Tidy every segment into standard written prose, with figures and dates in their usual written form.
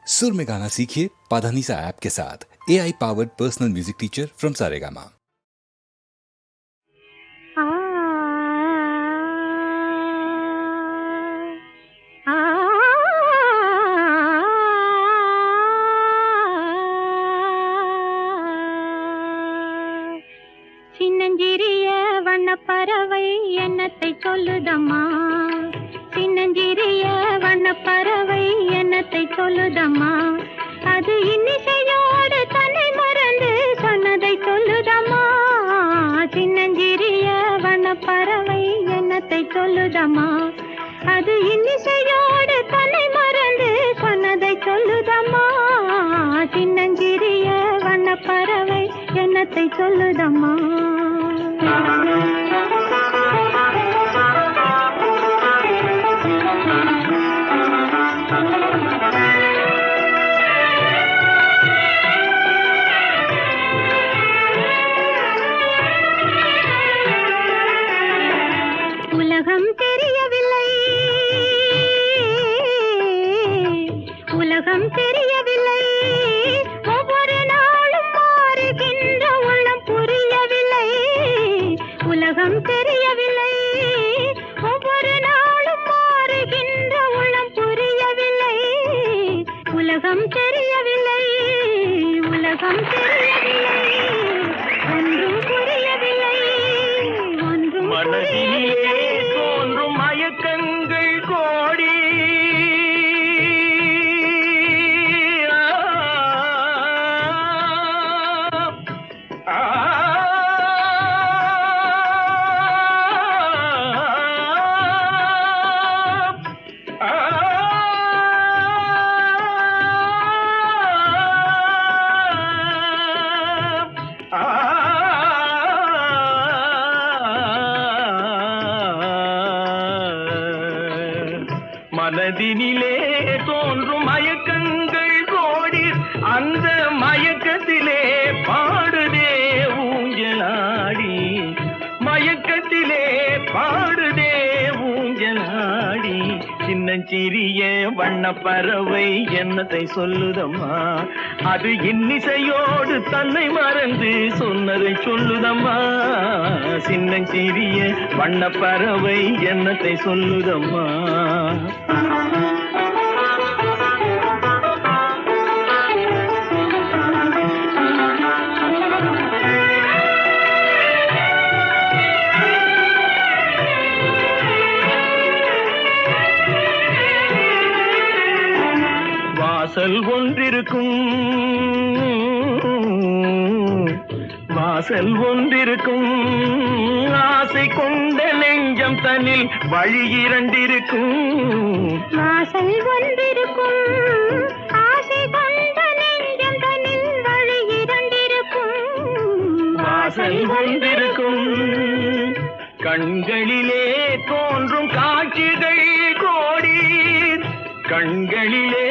सुर में गाना सीखिए पाधानीसा ऐप के साथ। AI powered personal music teacher from Saregama. சின்னஞ்சிறிய வண்ணப்பறவை என்னத்தை சொல்லுதம்மா, சின்னஞ்சிறிய வண்ணப்பறவை என்னத்தை சொல்லுதம்மா, அது இன்னிசையோடு தன்னை மறந்து சொன்னதை சொல்லுதம்மா. சின்னஞ்சிறிய வண்ணப்பறவை என்னத்தை சொல்லுதம்மா, அது இன்னிசையோடு தன்னை மறந்து சொன்னதை சொல்லுதம்மா. சின்னஞ்சிறிய வண்ணப்பறவை என்னத்தை சொல்லுதம்மா. உலகம் தெரியவில்லை, உலகம் தெரியவில்லை, ஒவ்வொரு நாளும் மாறுகின்ற உள்ளம் புரியவில்லை. உலகம் தெரியவில்லை, ஒவ்வொரு நாளும் மாறுகின்ற உள்ளம் புரியவில்லை. உலகம் தெரியவில்லை, உலகம் தெரியவில்லை, ஒன்றும் புரியவில்லை, ஒன்றும் மனதிலே தோன்றும் மயக்கங்கள் கோடி, மனதினிலே தோன்றும் மயக்கங்கள் கோடி, அந்த மயக்கத்திலே பாடுதே ஊஞ்சலாடி, மயக்கத்திலே பாடுதே ஊஞ்சலாடி. சின்னஞ்சிறிய வண்ணப்பறவை என்னத்தை சொல்லுதம்மா, அது இன்னிசையோடு தன்னை மறந்து சொன்னதை சொல்லுதம்மா. சின்னஞ்சிறிய வண்ணப்பறவை என்னத்தை சொல்லுதம்மா. வாசல் ஒன்றிருக்கும், வாசல் ஒன்றிருக்கும், ஆசை கொண்ட நெஞ்சம் தன்னில் வழி இரண்டிருக்கும். வாசல் ஒன்றிருக்கும், ஆசை கொண்ட நெஞ்சம் தன்னில் வழி இரண்டிருக்கும். வாசல் ஒன்றிருக்கும், கண்களிலே தோன்றும் காட்சிகள் கோடி, கண்களிலே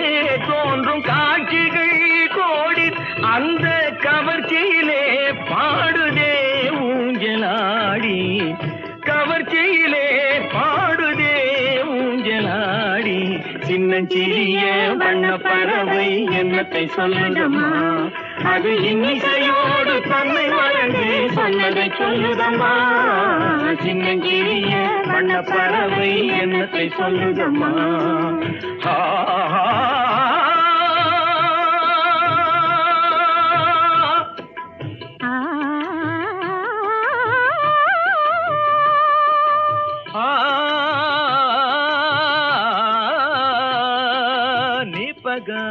தோன்றும் காட்சிகள் கோடி, அந்த கவர்ச்சியிலே பாடுதே ஊஞ்சலாடி, கவர்ச்சியிலே பாடுதே ஊஞ்சலாடி. சின்னஞ்சிறிய வண்ணப்பறவை என்னத்தை சொல்லுதம்மா, அது இன்னிசையோடு தன்னை மறந்து சொன்னதை சொல்லுதம்மா. சின்னஞ்சிறிய வண்ணப்பறவை என்னத்தை சொல்லுதம்மா. நிபகா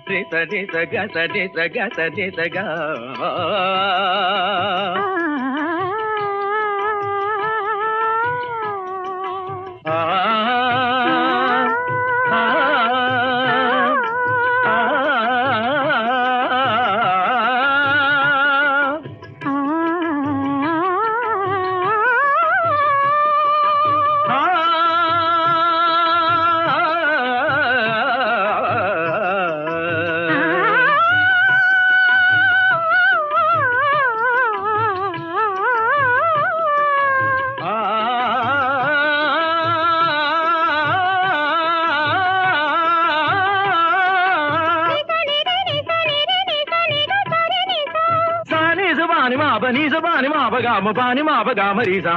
ரித ரித கத ரித கத ரித கா. நீச பானி மாபகாம ரீசா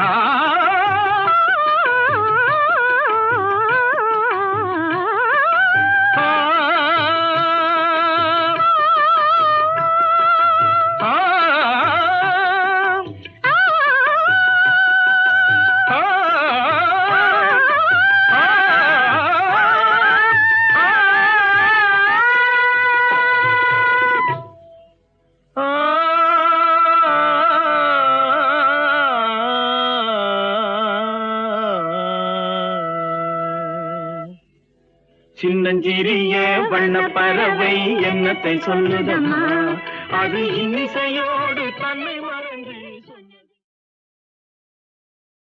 சின்னஞ்சிறிய வண்ண பறவை என்னத்தை சொல்லுதம்மா அது இன்னிசையோடு தன்னை